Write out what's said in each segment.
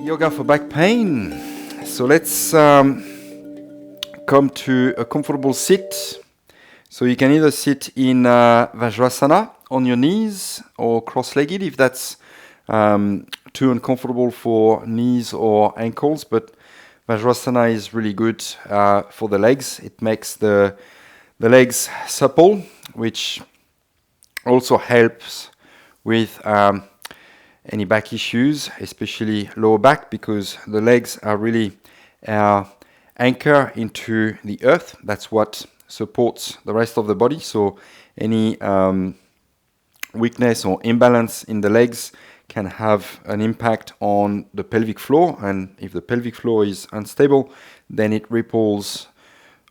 Yoga for back pain. So let's come to a comfortable sit. So you can either sit in Vajrasana on your knees or cross-legged if that's too uncomfortable for knees or ankles. But Vajrasana is really good for the legs. It makes the legs supple, which also helps with any back issues, especially lower back, because the legs are really our anchor into the earth. That's what supports the rest of the body. So any weakness or imbalance in the legs can have an impact on the pelvic floor. And if the pelvic floor is unstable, then it ripples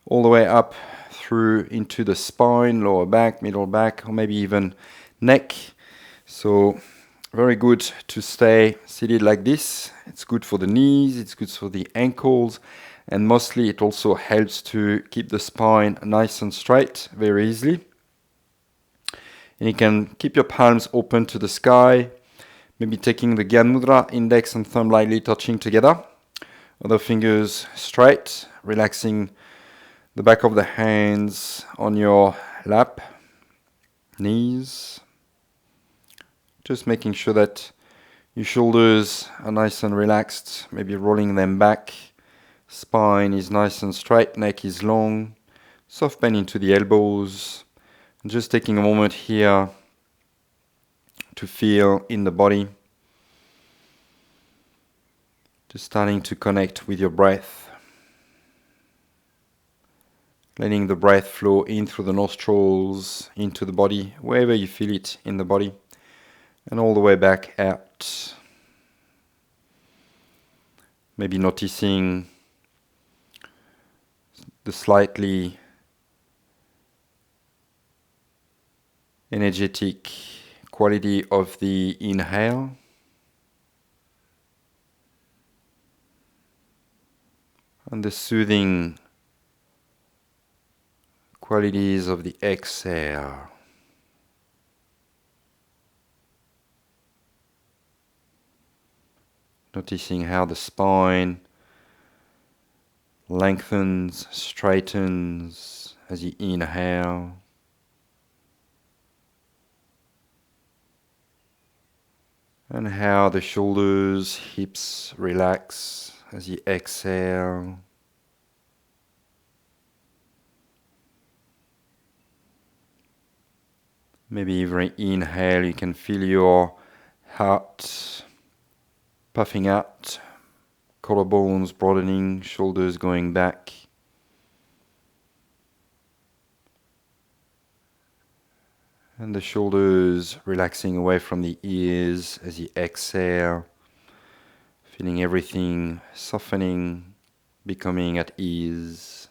all the way up through into the spine, lower back, middle back, or maybe even neck. So very good to stay seated like this. It's good for the knees, it's good for the ankles, and mostly it also helps to keep the spine nice and straight very easily. And you can keep your palms open to the sky, maybe taking the Gyan Mudra, index and thumb lightly touching together. Other fingers straight, relaxing the back of the hands on your lap, knees. Just making sure that your shoulders are nice and relaxed, maybe rolling them back. Spine is nice and straight, neck is long. Soft bend into the elbows. And just taking a moment here to feel in the body. Just starting to connect with your breath. Letting the breath flow in through the nostrils, into the body, wherever you feel it in the body. And all the way back out. Maybe noticing the slightly energetic quality of the inhale. And the soothing qualities of the exhale. Noticing how the spine lengthens, straightens as you inhale. And how the shoulders, hips relax as you exhale. Maybe every inhale you can feel your heart puffing out, collarbones broadening, shoulders going back. And the shoulders relaxing away from the ears as you exhale, feeling everything softening, becoming at ease.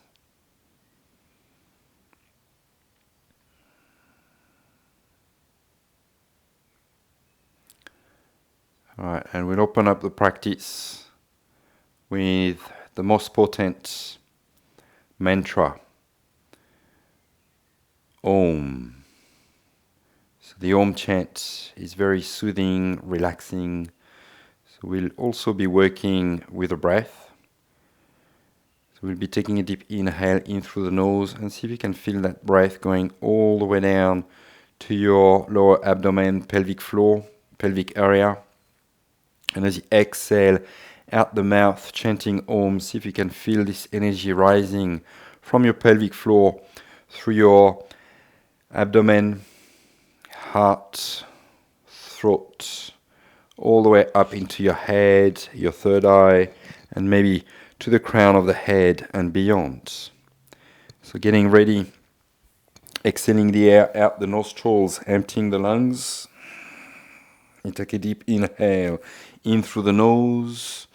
Alright, and we'll open up the practice with the most potent mantra, Om. So the Om chant is very soothing, relaxing. So we'll also be working with the breath. So we'll be taking a deep inhale in through the nose and see if you can feel that breath going all the way down to your lower abdomen, pelvic floor, pelvic area. And as you exhale out the mouth, chanting Om, see if you can feel this energy rising from your pelvic floor through your abdomen, heart, throat, all the way up into your head, your third eye, and maybe to the crown of the head and beyond. So getting ready, exhaling the air out the nostrils, emptying the lungs. You take a deep inhale in through the nose.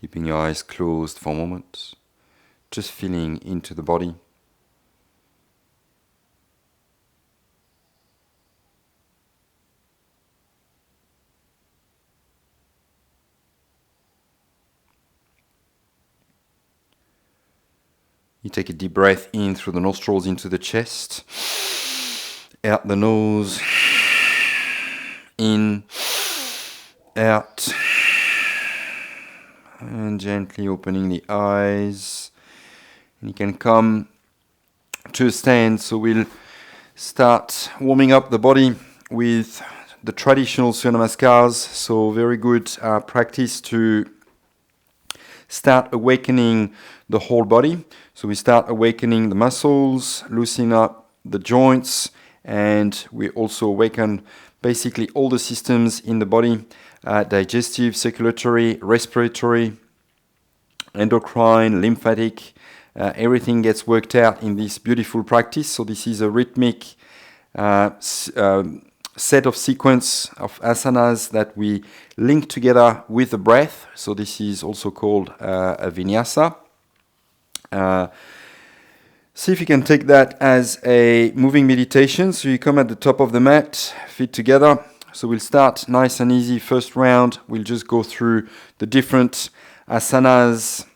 Keeping your eyes closed for a moment, just feeling into the body. You take a deep breath in through the nostrils into the chest, out the nose, in, out, and gently opening the eyes. And you can come to a stand, so we'll start warming up the body with the traditional Surya Namaskars. So very good practice to start awakening the whole body. So we start awakening the muscles, loosening up the joints, and we also awaken basically all the systems in the body, digestive, circulatory, respiratory, endocrine, lymphatic. Everything gets worked out in this beautiful practice. So this is a rhythmic set of sequence of asanas that we link together with the breath. So this is also called a vinyasa. See if you can take that as a moving meditation. So you come at the top of the mat, feet together. So we'll start nice and easy. First round, we'll just go through the different asanas.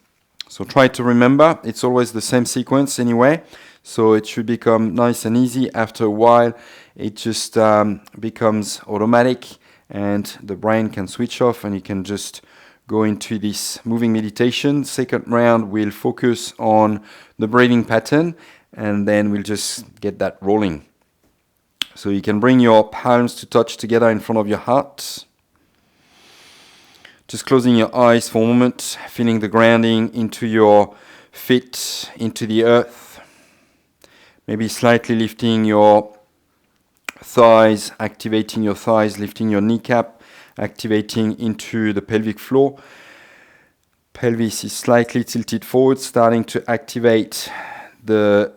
So try to remember, it's always the same sequence anyway. So it should become nice and easy. After a while, it just becomes automatic and the brain can switch off and you can just go into this moving meditation. Second round, we'll focus on the breathing pattern and then we'll just get that rolling. So you can bring your palms to touch together in front of your heart. Just closing your eyes for a moment, feeling the grounding into your feet, into the earth. Maybe slightly lifting your thighs, activating your thighs, lifting your kneecap, activating into the pelvic floor. Pelvis is slightly tilted forward, starting to activate the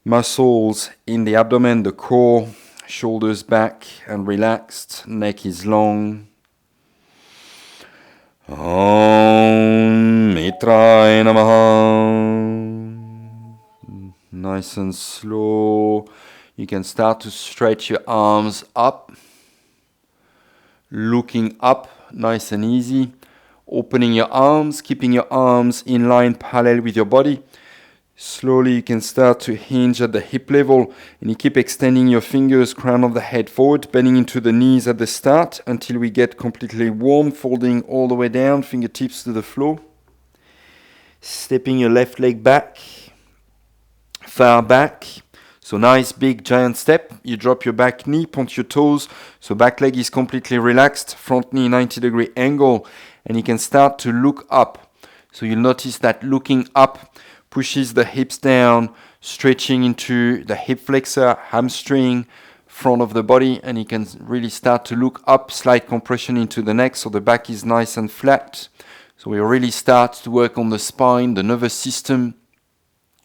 muscles in the abdomen, the core, shoulders back and relaxed, neck is long. Om Mitraya Namaha. Nice and slow. You can start to stretch your arms up. Looking up, nice and easy. Opening your arms, keeping your arms in line parallel with your body. Slowly you can start to hinge at the hip level and you keep extending your fingers, crown of the head forward, bending into the knees at the start until we get completely warm, folding all the way down, fingertips to the floor. Stepping your left leg back, far back. So nice big giant step. You drop your back knee, point your toes. So back leg is completely relaxed, front knee 90-degree angle and you can start to look up. So you'll notice that looking up pushes the hips down, stretching into the hip flexor, hamstring, front of the body, and you can really start to look up, slight compression into the neck, so the back is nice and flat. So we really start to work on the spine, the nervous system,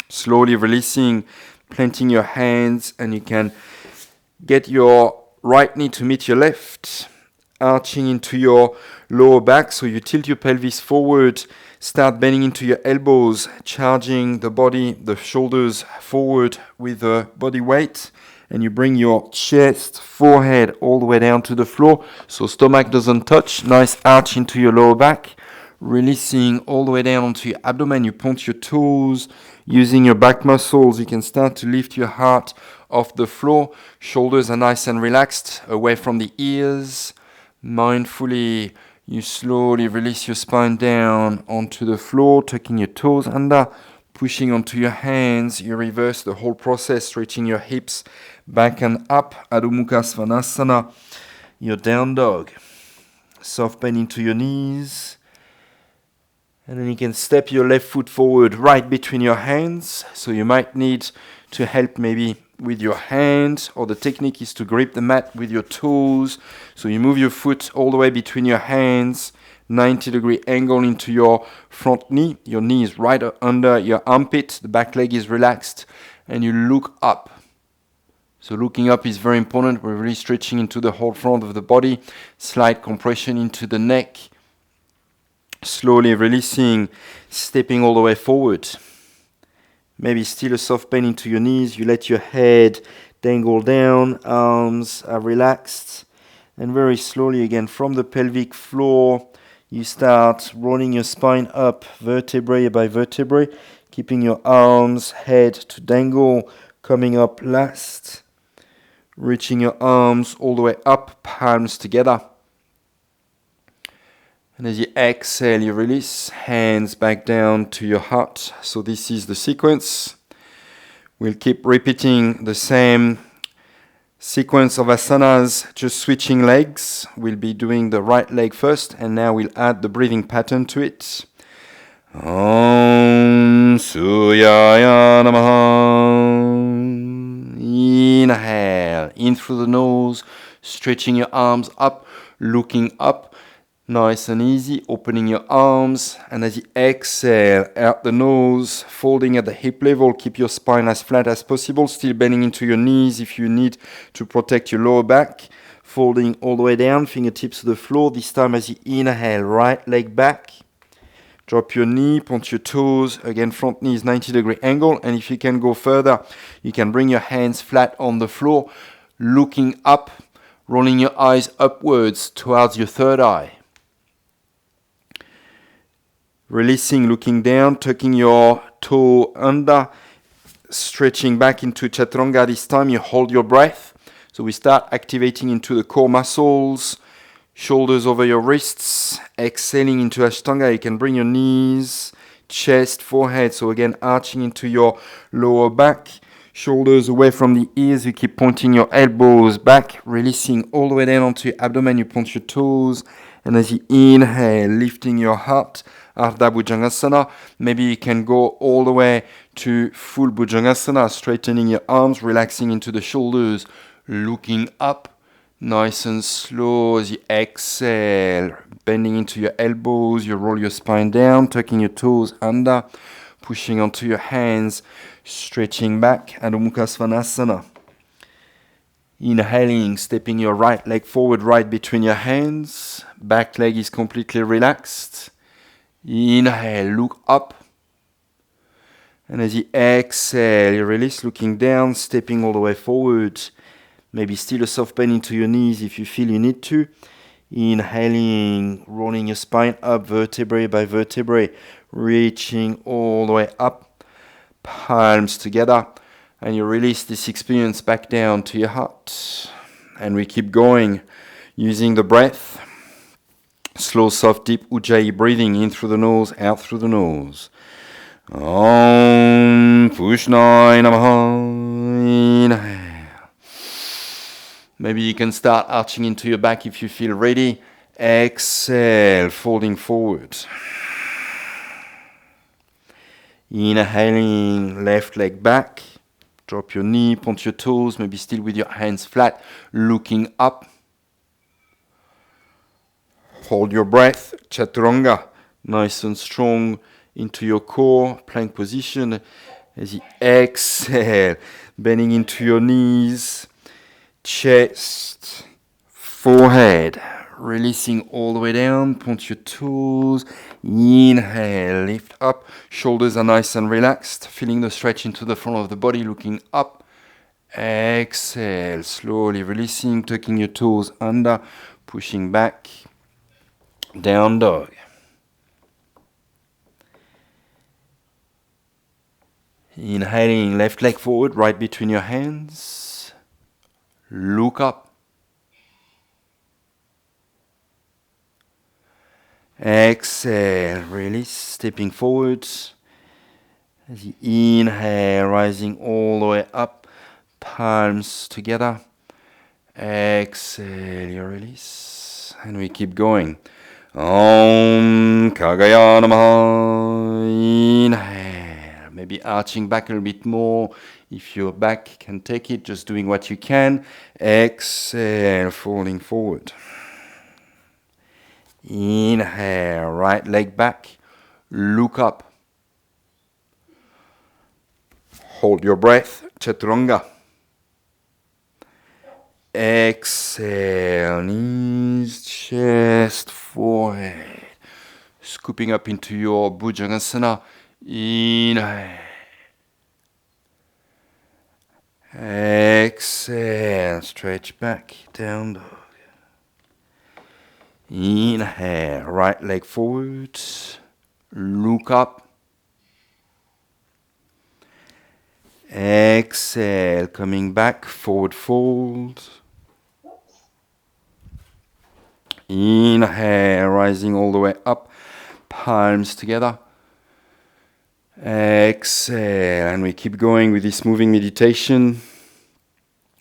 slowly releasing, planting your hands, and you can get your right knee to meet your left, arching into your lower back, so you tilt your pelvis forward, start bending into your elbows, charging the body, the shoulders forward with the body weight, and you bring your chest, forehead all the way down to the floor, so stomach doesn't touch, nice arch into your lower back, releasing all the way down onto your abdomen, you point your toes, using your back muscles, you can start to lift your heart off the floor, shoulders are nice and relaxed, away from the ears, mindfully you slowly release your spine down onto the floor, tucking your toes under, pushing onto your hands. You reverse the whole process, stretching your hips back and up. Adho Mukha Svanasana, your down dog. Soft bend into your knees. And then you can step your left foot forward right between your hands. So you might need to help maybe with your hand, or the technique is to grip the mat with your toes. So you move your foot all the way between your hands, 90-degree angle into your front knee. Your knee is right under your armpit. The back leg is relaxed and you look up. So looking up is very important. We're really stretching into the whole front of the body. Slight compression into the neck. Slowly releasing, stepping all the way forward. Maybe still a soft bend into your knees. You let your head dangle down, arms are relaxed. And very slowly again from the pelvic floor, you start rolling your spine up vertebrae by vertebrae, keeping your arms, head to dangle, coming up last. Reaching your arms all the way up, palms together. And as you exhale, you release, hands back down to your heart. So this is the sequence. We'll keep repeating the same sequence of asanas, just switching legs. We'll be doing the right leg first, and now we'll add the breathing pattern to it. Om Suyaya Namaha. Inhale, in through the nose, stretching your arms up, looking up. Nice and easy, opening your arms, and as you exhale out the nose, folding at the hip level, keep your spine as flat as possible, still bending into your knees if you need to protect your lower back, folding all the way down, fingertips to the floor. This time as you inhale, right leg back, drop your knee, point your toes, again front knee is 90-degree angle, and if you can go further, you can bring your hands flat on the floor, looking up, rolling your eyes upwards towards your third eye. Releasing, looking down, tucking your toe under, stretching back into chaturanga. This time you hold your breath. So we start activating into the core muscles, shoulders over your wrists, exhaling into Ashtanga. You can bring your knees, chest, forehead. So again, arching into your lower back, shoulders away from the ears. You keep pointing your elbows back, releasing all the way down onto your abdomen. You point your toes. And as you inhale, lifting your heart, Ardha Bhujangasana. Maybe you can go all the way to full Bhujangasana, straightening your arms, relaxing into the shoulders, looking up, nice and slow as you exhale, bending into your elbows, you roll your spine down, tucking your toes under, pushing onto your hands, stretching back, Adho Mukha Svanasana. Inhaling, stepping your right leg forward, right between your hands, back leg is completely relaxed. Inhale, look up. And as you exhale, you release, looking down, stepping all the way forward. Maybe still a soft bend into your knees if you feel you need to. Inhaling, rolling your spine up, vertebrae by vertebrae, reaching all the way up, palms together. And you release this experience back down to your heart. And we keep going using the breath. Slow, soft, deep Ujjayi breathing in through the nose, out through the nose. Om Pushnaya Namaha. Inhale. Maybe you can start arching into your back if you feel ready. Exhale, folding forward. Inhaling, left leg back. Drop your knee, point your toes, maybe still with your hands flat, looking up. Hold your breath, chaturanga, nice and strong into your core, plank position. As you exhale, bending into your knees, chest, forehead, releasing all the way down, point your toes, inhale, lift up, shoulders are nice and relaxed, feeling the stretch into the front of the body, looking up, exhale, slowly releasing, tucking your toes under, pushing back, down dog. Inhaling, left leg forward, right between your hands. Look up. Exhale, release, stepping forward. As you inhale, rising all the way up, palms together. Exhale, you release. And we keep going. Om Kagaya Namaha. Inhale. Maybe arching back a little bit more. If your back can take it, just doing what you can. Exhale, falling forward. Inhale, right leg back. Look up. Hold your breath, chaturanga. Exhale, knees, chest, forehead. scooping up into your Bhujangasana. Inhale. Exhale, stretch back, down dog. Inhale, right leg forward, look up. Exhale, coming back, forward fold. Inhale, rising all the way up, palms together. Exhale, and we keep going with this moving meditation.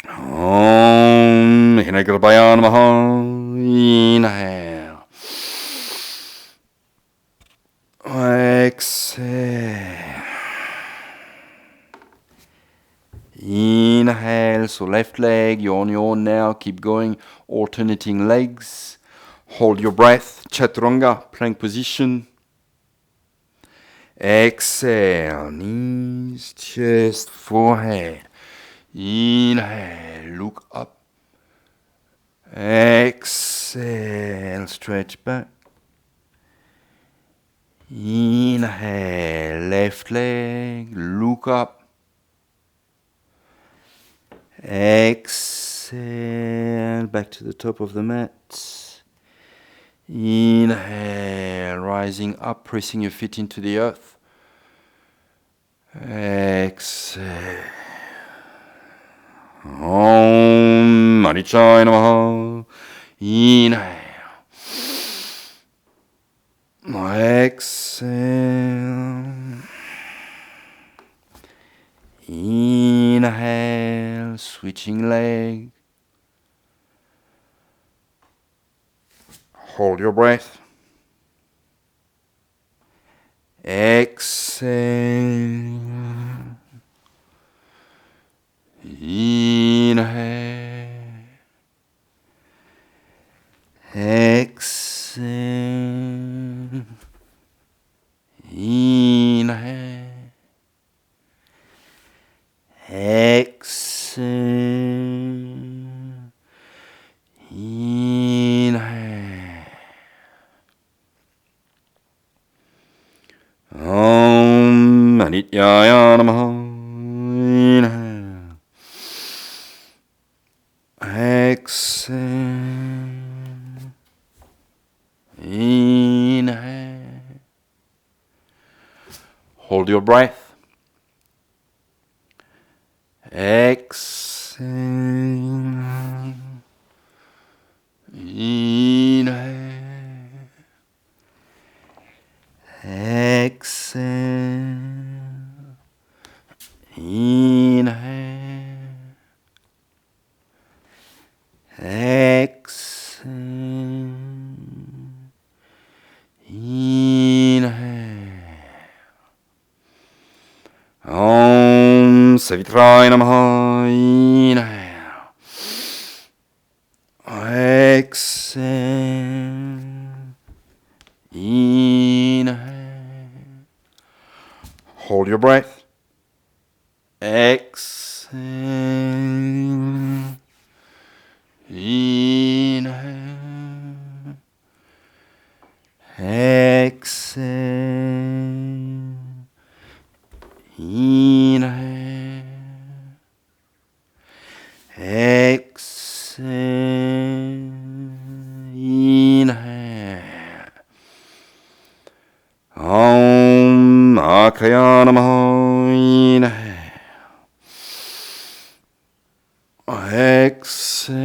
Om Hinagrabhaya Namaha. Inhale. Exhale. Inhale, so left leg, you're on your own now, keep going, alternating legs. Hold your breath, chaturanga, plank position. Exhale, knees, chest, forehead. Inhale, look up. Exhale, stretch back. Inhale, left leg, look up. Exhale, back to the top of the mat. Inhale, rising up, pressing your feet into the earth. Exhale. Om Manichaya Namaha. Inhale. Exhale. Inhale, switching leg. Hold your breath. Exhale. Inhale. Exhale. Inhale. Exhale. Inhale. Om Anityaya Namaha. Inhale. Exhale. Inhale. Hold your breath. Exhale. Inhale. Exhale. Inhale. Exhale. Inhale. Om Savitraya Namaha. Inhale. Exhale. Inhale. Hold your breath. Exhale. Inhale. Exhale. Inhale. Exhale. Inhale. Om Akaya Namaha. Inhale. Exhale.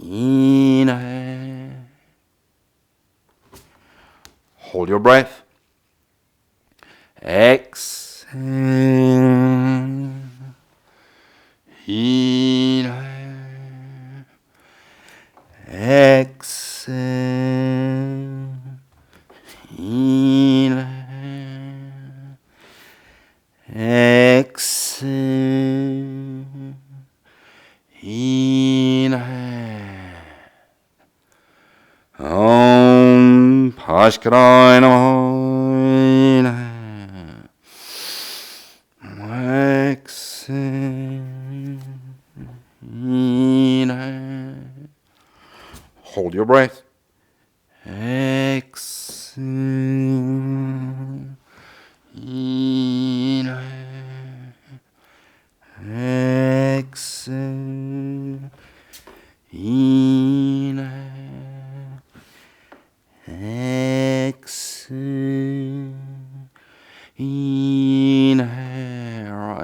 Inhale. Hold your breath. Exhale. Inhale. Exhale. Inhale. Exhale. Inhale. Om Bhaskara Namaha. Inhale. Exhale. Inhale. Hold your breath.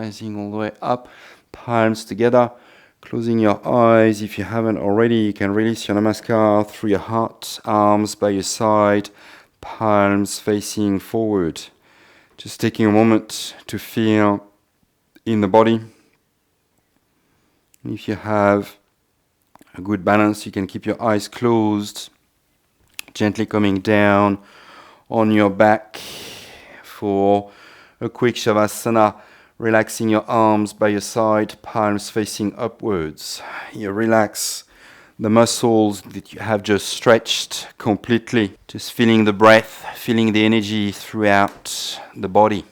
rising all the way up, palms together, closing your eyes. If you haven't already, you can release your namaskar through your heart, arms by your side, palms facing forward. Just taking a moment to feel in the body. If you have a good balance, you can keep your eyes closed, gently coming down on your back for a quick Shavasana, relaxing your arms by your side, palms facing upwards. You relax the muscles that you have just stretched completely. Just feeling the breath, feeling the energy throughout the body.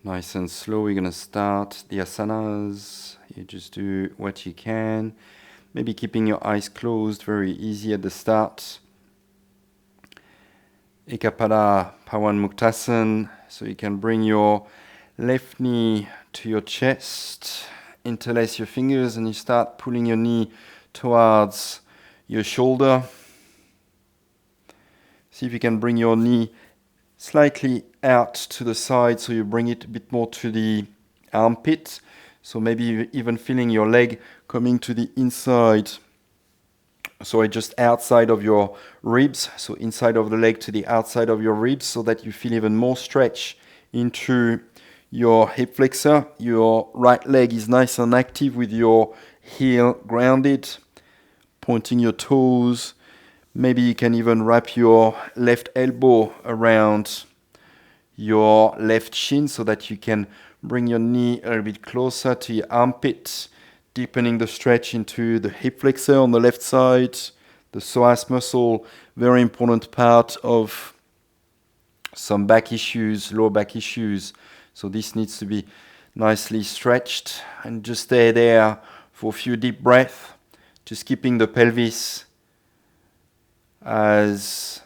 Nice and slow, we're going to start the asanas. You just do what you can. Maybe keeping your eyes closed, very easy at the start. Ekapada Pawan Muktasan. So you can bring your left knee to your chest, interlace your fingers, and you start pulling your knee towards your shoulder. See if you can bring your knee slightly out to the side, so you bring it a bit more to the armpit. So maybe even feeling your leg coming to the inside. So just outside of your ribs. So inside of the leg to the outside of your ribs, so that you feel even more stretch into your hip flexor. Your right leg is nice and active with your heel grounded, pointing your toes. Maybe you can even wrap your left elbow around your left shin, so that you can bring your knee a little bit closer to your armpit, deepening the stretch into the hip flexor on the left side, the psoas muscle, very important part of some back issues, lower back issues. So this needs to be nicely stretched, and just stay there for a few deep breaths, just keeping the pelvis as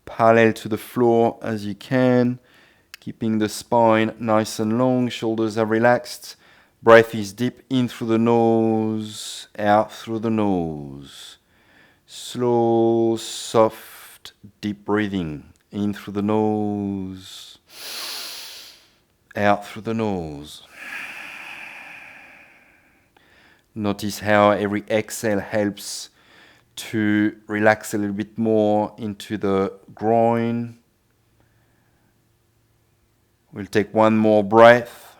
parallel to the floor as you can, keeping the spine nice and long, shoulders are relaxed, breath is deep in through the nose, out through the nose. Slow, soft, deep breathing, in through the nose, out through the nose. Notice how every exhale helps to relax a little bit more into the groin. We'll take one more breath.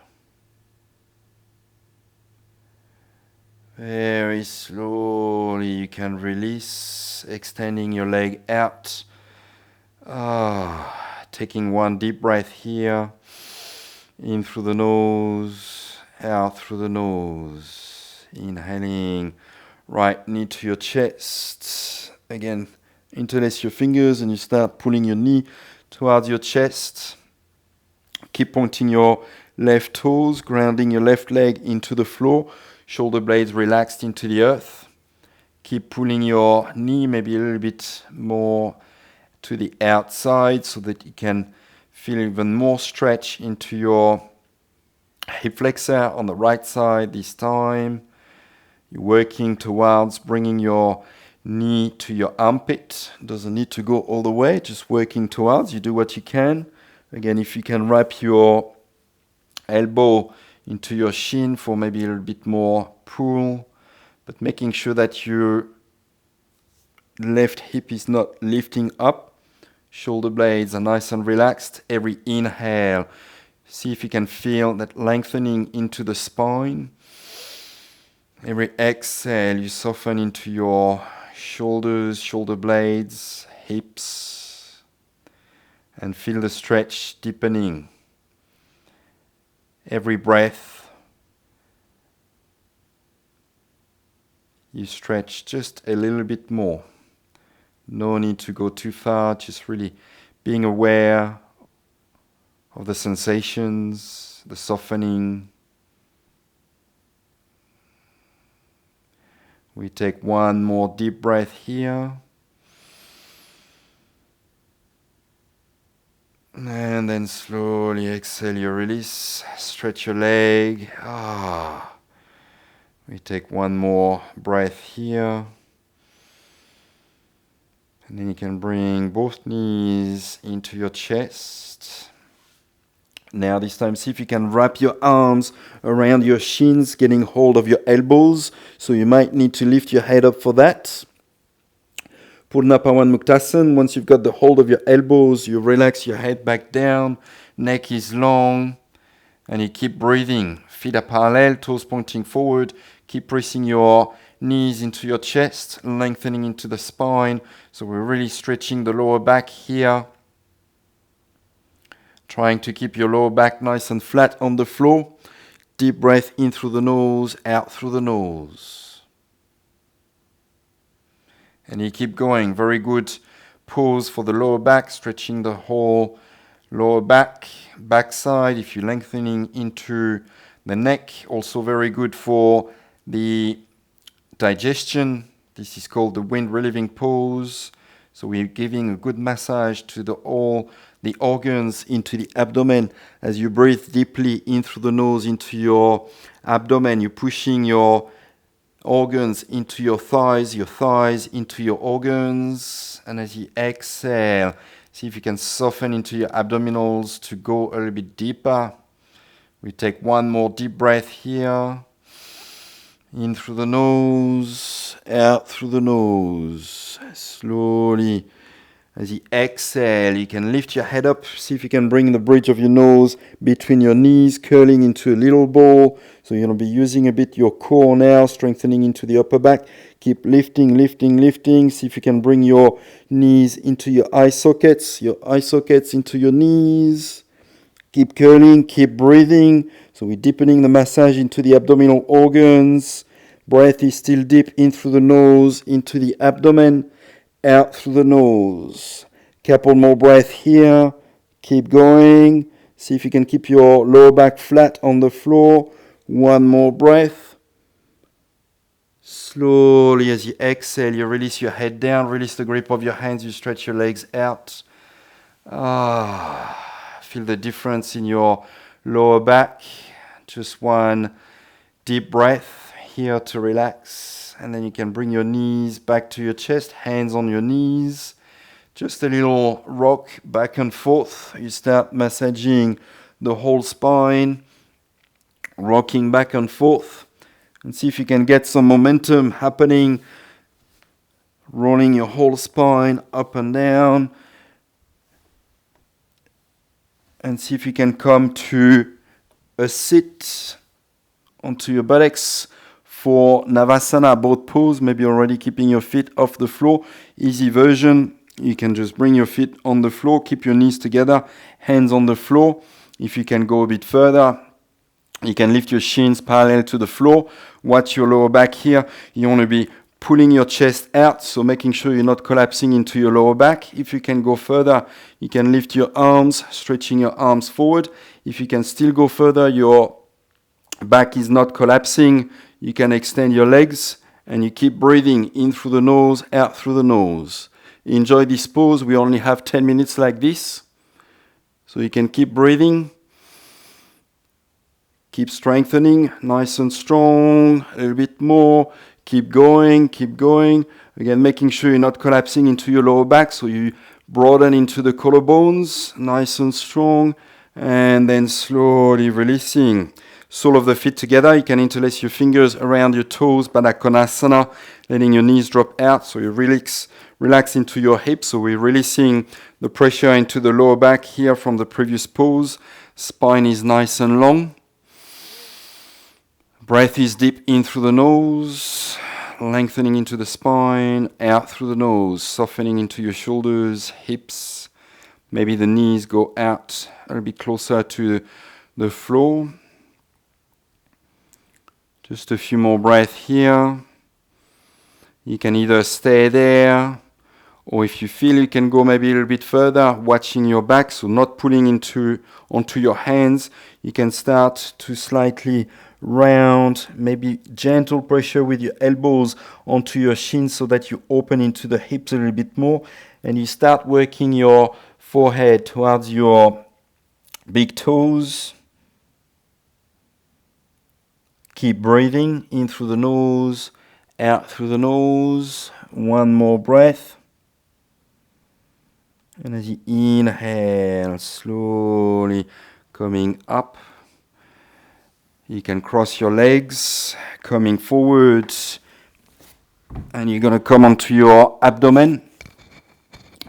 Very slowly you can release, extending your leg out. Taking one deep breath here. In through the nose, out through the nose. Inhaling, right knee to your chest. Again, interlace your fingers and you start pulling your knee towards your chest. Keep pointing your left toes, grounding your left leg into the floor. Shoulder blades relaxed into the earth. Keep pulling your knee maybe a little bit more to the outside, so that you can feel even more stretch into your hip flexor on the right side this time. You're working towards bringing your knee to your armpit. Doesn't need to go all the way, just working towards. You do what you can. Again, if you can wrap your elbow into your shin for maybe a little bit more pull, but making sure that your left hip is not lifting up. Shoulder blades are nice and relaxed. Every inhale, see if you can feel that lengthening into the spine. Every exhale, you soften into your shoulders, shoulder blades, hips, and feel the stretch deepening. Every breath, you stretch just a little bit more. No need to go too far, just really being aware of the sensations, the softening. We take one more deep breath here. And then slowly exhale your release. Stretch your leg. We take one more breath here. And then you can bring both knees into your chest. Now this time, see if you can wrap your arms around your shins, getting hold of your elbows. So you might need to lift your head up for that. Purnapawan Muktasan, once you've got the hold of your elbows, you relax your head back down, neck is long, and you keep breathing. Feet are parallel, toes pointing forward. Keep pressing your knees into your chest, lengthening into the spine. So we're really stretching the lower back here. Trying to keep your lower back nice and flat on the floor. Deep breath in through the nose, out through the nose. And you keep going. Very good pose for the lower back, stretching the whole lower back, backside. If you're lengthening into the neck, also very good for the digestion. This is called the wind relieving pose. So we're giving a good massage to all the organs into the abdomen. As you breathe deeply in through the nose into your abdomen, you're pushing your organs into your thighs into your organs. And as you exhale, see if you can soften into your abdominals to go a little bit deeper. We take one more deep breath here. In through the nose, out through the nose. Slowly. As you exhale, you can lift your head up. See if you can bring the bridge of your nose between your knees, curling into a little ball. So you're going to be using a bit your core now, strengthening into the upper back. Keep lifting, lifting, lifting. See if you can bring your knees into your eye sockets into your knees. Keep curling, keep breathing. So we're deepening the massage into the abdominal organs. Breath is still deep in through the nose, into the abdomen, out through the nose. Couple more breath here. Keep going. See if you can keep your lower back flat on the floor. One more breath. Slowly as you exhale, you release your head down, release the grip of your hands, you stretch your legs out. Feel the difference in your lower back. Just one deep breath here to relax. And then you can bring your knees back to your chest, hands on your knees. Just a little rock back and forth. You start massaging the whole spine, rocking back and forth. And see if you can get some momentum happening, rolling your whole spine up and down. And see if you can come to a sit onto your buttocks for Navasana, both pose. Maybe already keeping your feet off the floor. Easy version, you can just bring your feet on the floor, keep your knees together, hands on the floor. If you can go a bit further, you can lift your shins parallel to the floor. Watch your lower back here. You want to be pulling your chest out, so making sure you're not collapsing into your lower back. If you can go further, you can lift your arms, stretching your arms forward. If you can still go further, your back is not collapsing, you can extend your legs and you keep breathing in through the nose, out through the nose. Enjoy this pose. We only have 10 minutes like this, so you can keep breathing. Keep strengthening, nice and strong, a little bit more. Keep going, keep going. Again, making sure you're not collapsing into your lower back, so you broaden into the collarbones, nice and strong, and then slowly releasing. Sole of the feet together. You can interlace your fingers around your toes, Baddha Konasana, letting your knees drop out, so you relax into your hips. So we're releasing the pressure into the lower back here from the previous pose. Spine is nice and long. Breath is deep in through the nose, lengthening into the spine, out through the nose, softening into your shoulders, hips. Maybe the knees go out a little bit closer to the floor. Just a few more breaths here. You can either stay there, or if you feel you can go maybe a little bit further, watching your back, so not pulling onto your hands. You can start to slightly round, maybe gentle pressure with your elbows onto your shins so that you open into the hips a little bit more, and you start working your forehead towards your big toes. Keep breathing in through the nose, out through the nose. One more breath. And as you inhale, slowly coming up. You can cross your legs, coming forward, and you're going to come onto your abdomen.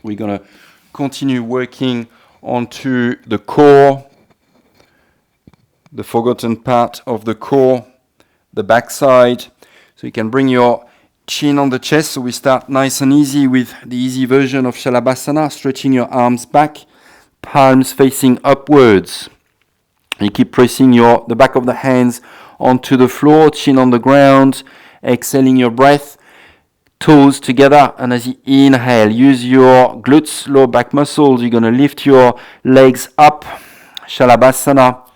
We're going to continue working onto the core, the forgotten part of the core, the backside. So you can bring your chin on the chest. So we start nice and easy with the easy version of Shalabhasana, stretching your arms back, palms facing upwards. You keep pressing the back of the hands onto the floor, chin on the ground, exhaling your breath, toes together, and as you inhale, use your glutes, lower back muscles. You're going to lift your legs up, Shalabhasana,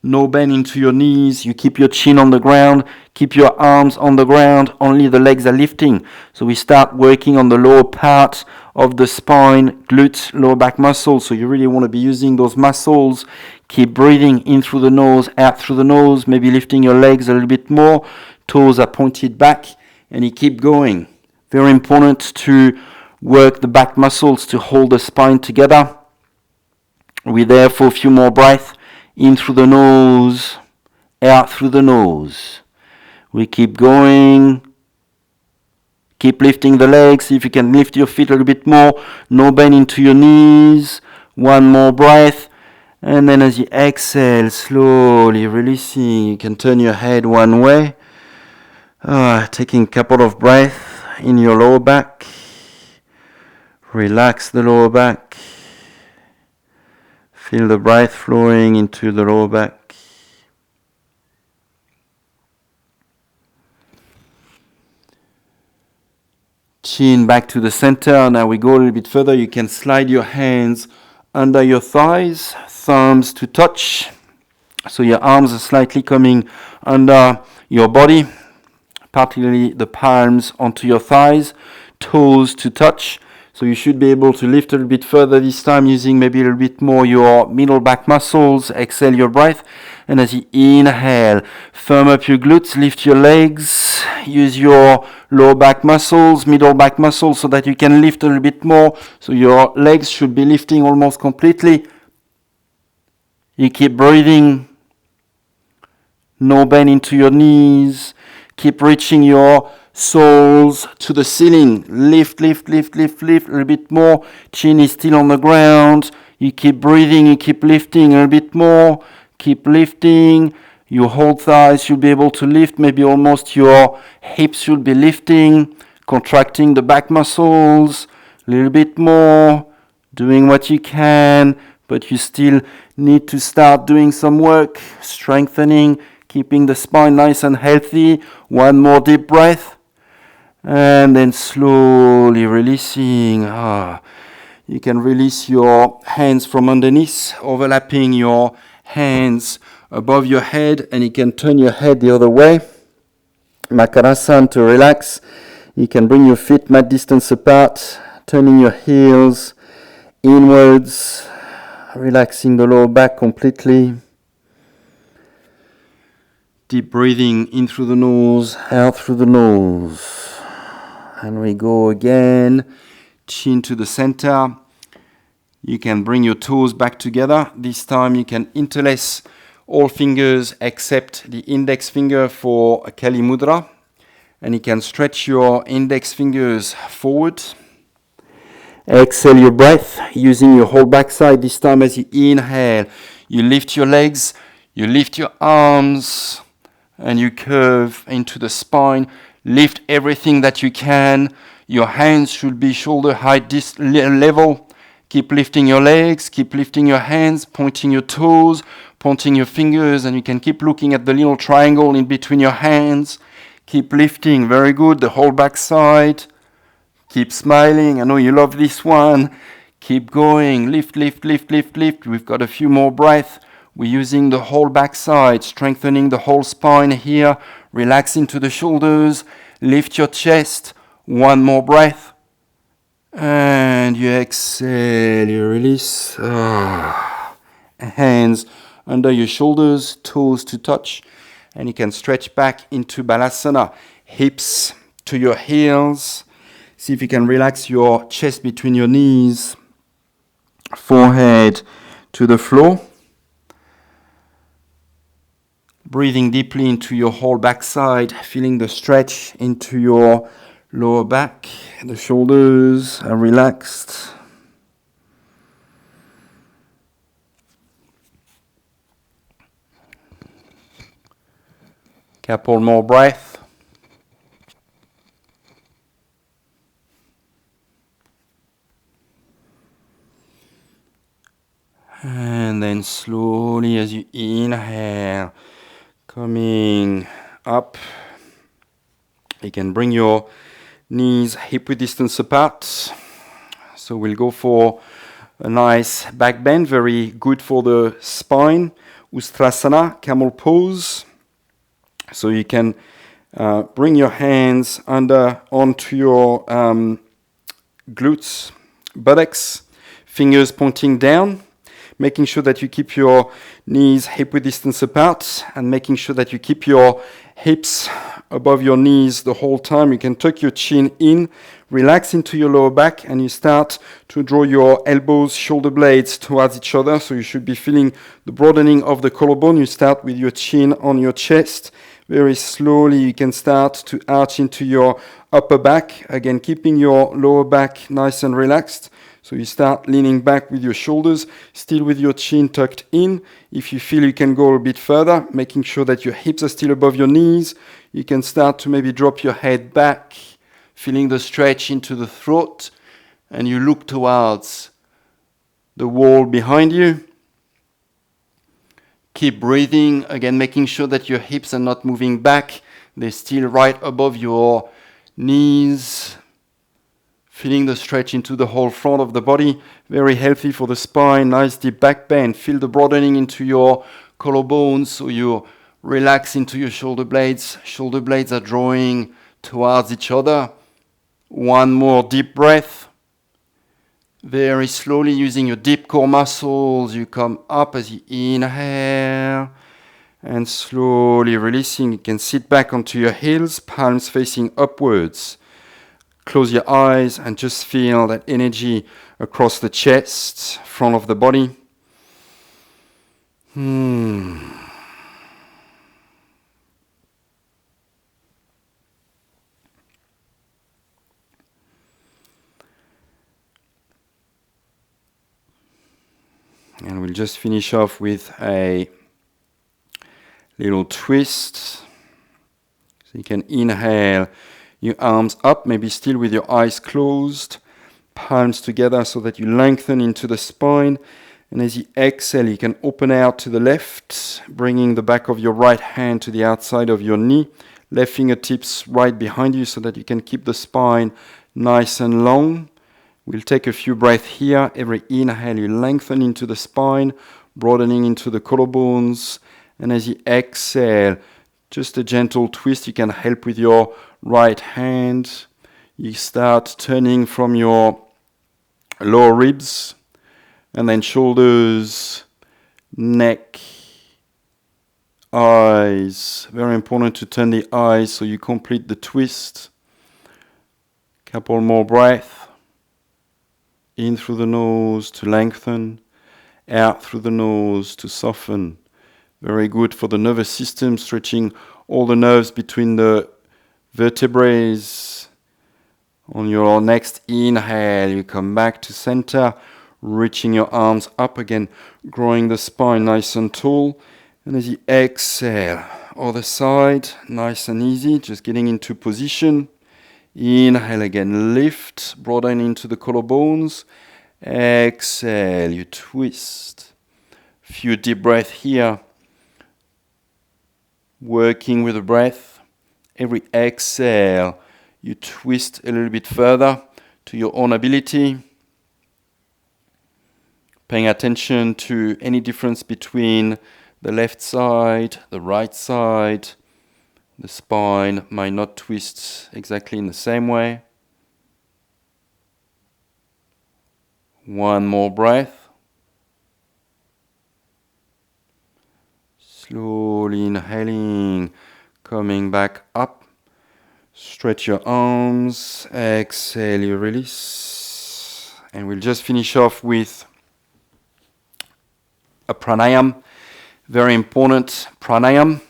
no bend into your knees. You keep your chin on the ground, keep your arms on the ground, only the legs are lifting. So we start working on the lower part of the spine, glutes, lower back muscles. So you really want to be using those muscles. Keep breathing in through the nose, out through the nose, maybe lifting your legs a little bit more. Toes are pointed back, and you keep going. Very important to work the back muscles to hold the spine together. We're there for a few more breaths. In through the nose, out through the nose. We keep going. Keep lifting the legs. See if you can lift your feet a little bit more. No bend into your knees. One more breath. And then as you exhale, slowly releasing, you can turn your head one way. Taking a couple of breaths in your lower back. Relax the lower back. Feel the breath flowing into the lower back. Chin back to the center. Now we go a little bit further. You can slide your hands under your thighs, thumbs to touch. So your arms are slightly coming under your body, particularly the palms onto your thighs, toes to touch. So you should be able to lift a little bit further this time, using maybe a little bit more your middle back muscles. Exhale your breath. And as you inhale, firm up your glutes, lift your legs, use your lower back muscles, middle back muscles, so that you can lift a little bit more. So your legs should be lifting almost completely. You keep breathing. No bend into your knees. Keep reaching your soles to the ceiling. Lift, lift, lift, lift, lift a little bit more. Chin is still on the ground. You keep breathing, you keep lifting a little bit more. Keep lifting. Your whole thighs should be able to lift. Maybe almost your hips should be lifting. Contracting the back muscles. A little bit more. Doing what you can. But you still need to start doing some work. Strengthening. Keeping the spine nice and healthy. One more deep breath. And then slowly releasing. You can release your hands from underneath, overlapping your hands above your head, and you can turn your head the other way. Makarasana to relax. You can bring your feet mat distance apart, turning your heels inwards, relaxing the lower back completely. Deep breathing in through the nose, out through the nose. And we go again. Chin to the center. You can bring your toes back together. This time you can interlace all fingers except the index finger for Gyan Mudra. And you can stretch your index fingers forward. Exhale your breath using your whole backside. This time as you inhale, you lift your legs, you lift your arms, and you curve into the spine. Lift everything that you can. Your hands should be shoulder height level. Keep lifting your legs, keep lifting your hands, pointing your toes, pointing your fingers, and you can keep looking at the little triangle in between your hands. Keep lifting, very good, the whole backside. Keep smiling, I know you love this one. Keep going, lift, lift, lift, lift, lift. We've got a few more breaths. We're using the whole backside, strengthening the whole spine here. Relax into the shoulders. Lift your chest. One more breath. And you exhale, you release. Hands under your shoulders, toes to touch. And you can stretch back into Balasana. Hips to your heels. See if you can relax your chest between your knees. Forehead to the floor. Breathing deeply into your whole backside, feeling the stretch into your lower back. The shoulders are relaxed. Couple more breaths. And then slowly as you inhale, coming up, you can bring your knees hip-width distance apart. So we'll go for a nice back bend, very good for the spine. Ustrasana, camel pose. So you can bring your hands onto your glutes, buttocks, fingers pointing down. Making sure that you keep your knees hip-width distance apart and making sure that you keep your hips above your knees the whole time. You can tuck your chin in, relax into your lower back, and you start to draw your elbows, shoulder blades towards each other. So you should be feeling the broadening of the collarbone. You start with your chin on your chest. Very slowly you can start to arch into your upper back. Again, keeping your lower back nice and relaxed. So you start leaning back with your shoulders, still with your chin tucked in. If you feel you can go a bit further, making sure that your hips are still above your knees, you can start to maybe drop your head back, feeling the stretch into the throat, and you look towards the wall behind you. Keep breathing, again making sure that your hips are not moving back. They're still right above your knees. Feeling the stretch into the whole front of the body, very healthy for the spine, nice deep back bend. Feel the broadening into your collarbones, so you relax into your shoulder blades. Shoulder blades are drawing towards each other. One more deep breath. Very slowly using your deep core muscles, you come up as you inhale. And slowly releasing, you can sit back onto your heels, palms facing upwards. Close your eyes and just feel that energy across the chest, front of the body. And we'll just finish off with a little twist. So you can inhale. Your arms up, maybe still with your eyes closed, palms together so that you lengthen into the spine. And as you exhale, you can open out to the left, bringing the back of your right hand to the outside of your knee. Left fingertips right behind you so that you can keep the spine nice and long. We'll take a few breaths here. Every inhale, you lengthen into the spine, broadening into the collarbones. And as you exhale, just a gentle twist. You can help with your right hand. You start turning from your lower ribs and then shoulders, neck, eyes. Very important to turn the eyes so you complete the twist. Couple more breath. In through the nose to lengthen. Out through the nose to soften. Very good for the nervous system, stretching all the nerves between the vertebrae. On your next inhale, you come back to center, reaching your arms up again, growing the spine nice and tall. And as you exhale, other side, nice and easy, just getting into position. Inhale again, lift, broaden into the collarbones. Exhale, you twist. Few deep breaths here. Working with the breath. Every exhale, you twist a little bit further to your own ability. Paying attention to any difference between the left side, the right side. The spine might not twist exactly in the same way. One more breath. Slowly inhaling, coming back up. Stretch your arms. Exhale, you release. And we'll just finish off with a pranayam. Very important pranayam.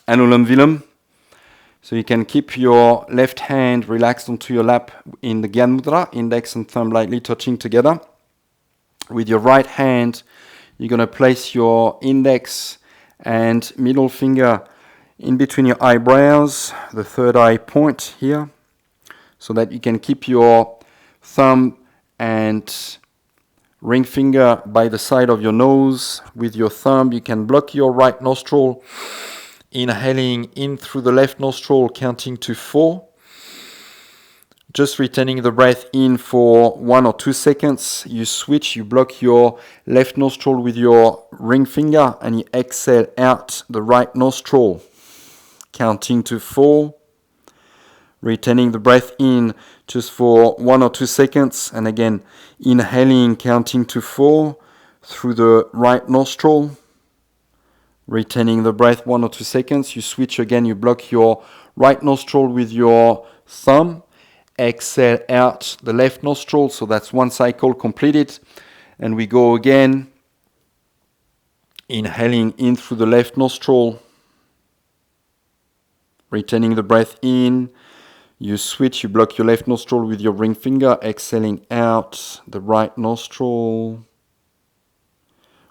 Anulam Vilam. So you can keep your left hand relaxed onto your lap in the Gyan Mudra, index and thumb lightly touching together. With your right hand, you're going to place your index and middle finger in between your eyebrows, the third eye point here, so that you can keep your thumb and ring finger by the side of your nose. With your thumb, you can block your right nostril, inhaling in through the left nostril, counting to 4. Just retaining the breath in for 1 or 2 seconds. You switch, you block your left nostril with your ring finger and you exhale out the right nostril, counting to 4. Retaining the breath in just for 1 or 2 seconds, and again inhaling, counting to 4 through the right nostril. Retaining the breath 1 or 2 seconds, you switch again, you block your right nostril with your thumb. Exhale out the left nostril, so that's 1 cycle completed. And we go again, inhaling in through the left nostril. Retaining the breath in, you switch, you block your left nostril with your ring finger, exhaling out the right nostril.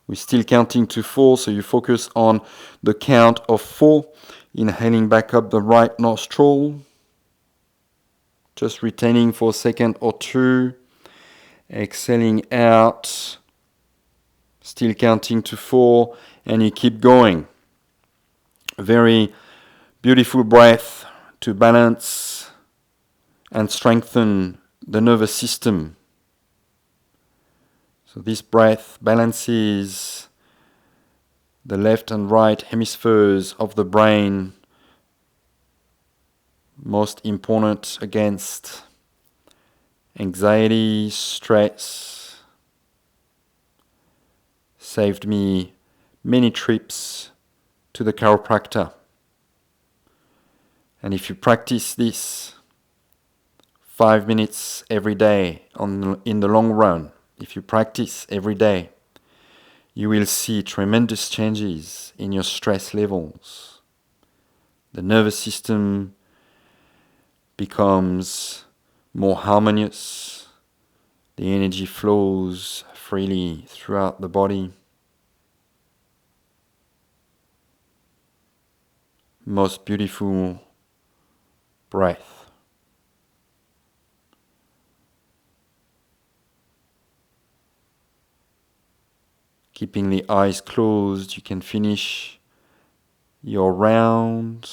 We're still counting to 4, so you focus on the count of 4. Inhaling back up the right nostril. Just retaining for a second or 2. Exhaling out. Still counting to 4, and you keep going. A very beautiful breath to balance and strengthen the nervous system. So this breath balances the left and right hemispheres of the brain, most important against anxiety, stress. Saved me many trips to the chiropractor. And if you practice this 5 minutes every day in the long run, if you practice every day, you will see tremendous changes in your stress levels. The nervous system becomes more harmonious. The energy flows freely throughout the body. Most beautiful breath. Keeping the eyes closed, you can finish your round.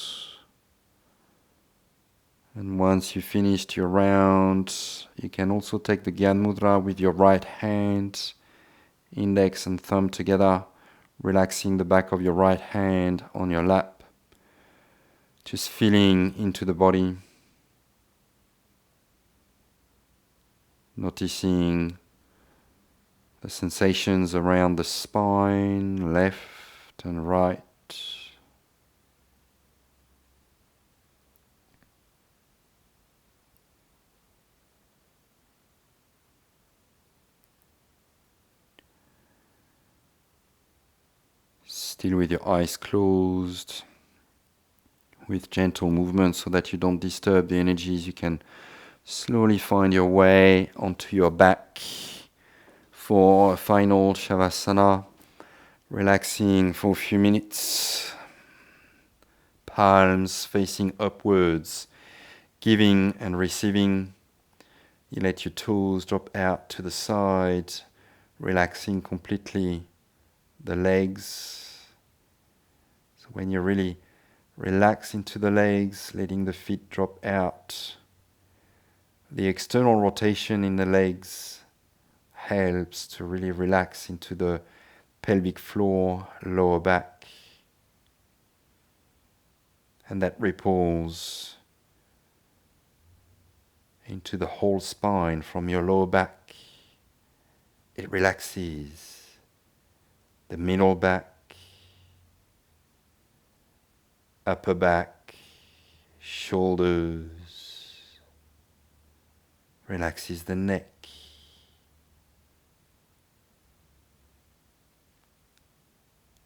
And once you finished your round, you can also take the Gyan Mudra with your right hand, index and thumb together, relaxing the back of your right hand on your lap. Just feeling into the body. Noticing the sensations around the spine, left and right. Still with your eyes closed, with gentle movement so that you don't disturb the energies, you can slowly find your way onto your back for a final Shavasana, relaxing for a few minutes, palms facing upwards, giving and receiving. You let your toes drop out to the side, relaxing completely the legs. So when you really relax into the legs, letting the feet drop out, the external rotation in the legs helps to really relax into the pelvic floor, lower back, and that ripples into the whole spine from your lower back. It relaxes the middle back, upper back, shoulders, relaxes the neck,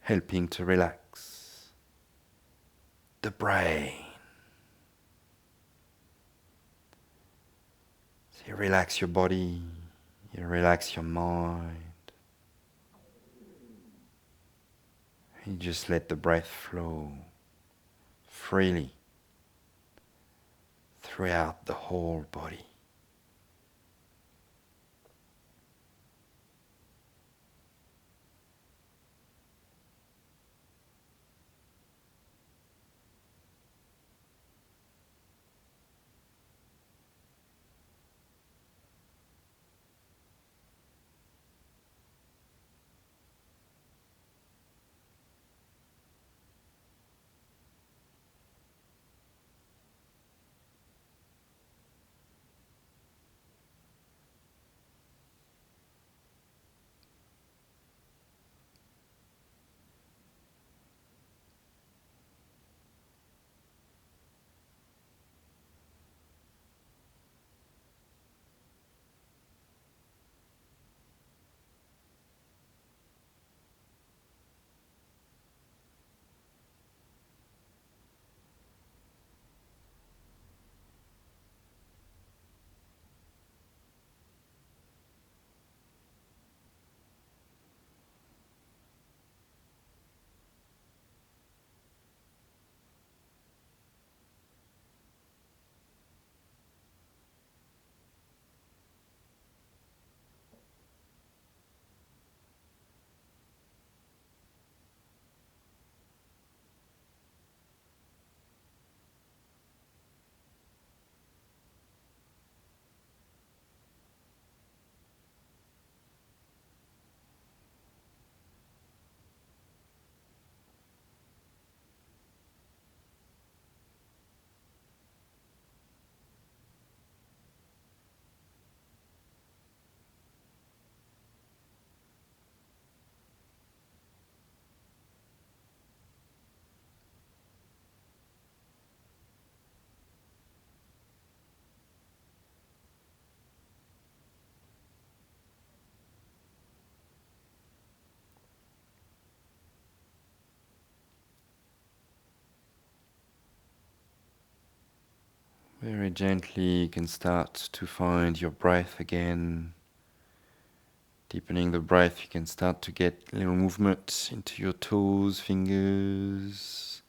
helping to relax the brain. So you relax your body, you relax your mind. You just let the breath flow freely throughout the whole body. Very gently you can start to find your breath again. Deepening the breath, you can start to get little movements into your toes, fingers,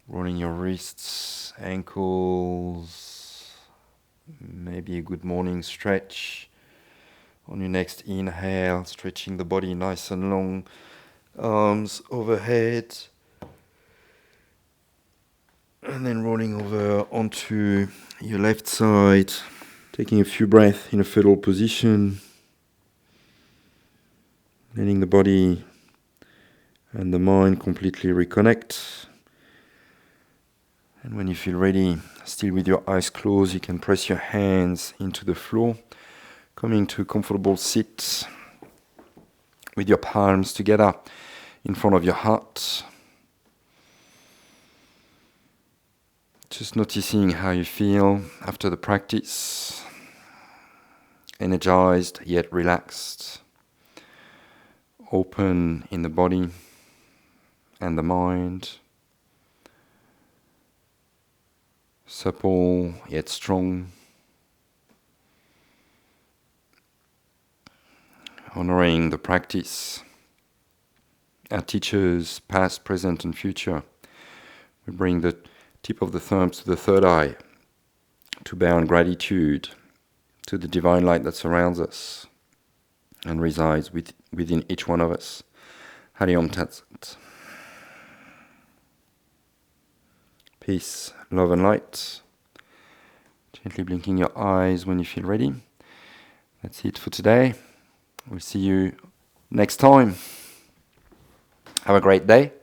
rolling your wrists, ankles, maybe a good morning stretch. On your next inhale, stretching the body nice and long, arms overhead. And then rolling over onto your left side, taking a few breaths in a fetal position, letting the body and the mind completely reconnect. And when you feel ready, still with your eyes closed, you can press your hands into the floor, coming to a comfortable sit with your palms together. in front of your heart. Just noticing how you feel after the practice. Energized yet relaxed. Open in the body and the mind. Supple yet strong. Honoring the practice. Our teachers, past, present and future. We bring the tip of the thumbs to the third eye to bear on gratitude to the divine light that surrounds us and resides within each one of us. Hari Om Tat Sat. Peace, love and light. Gently blinking your eyes when you feel ready. That's it for today. We'll see you next time. Have a great day.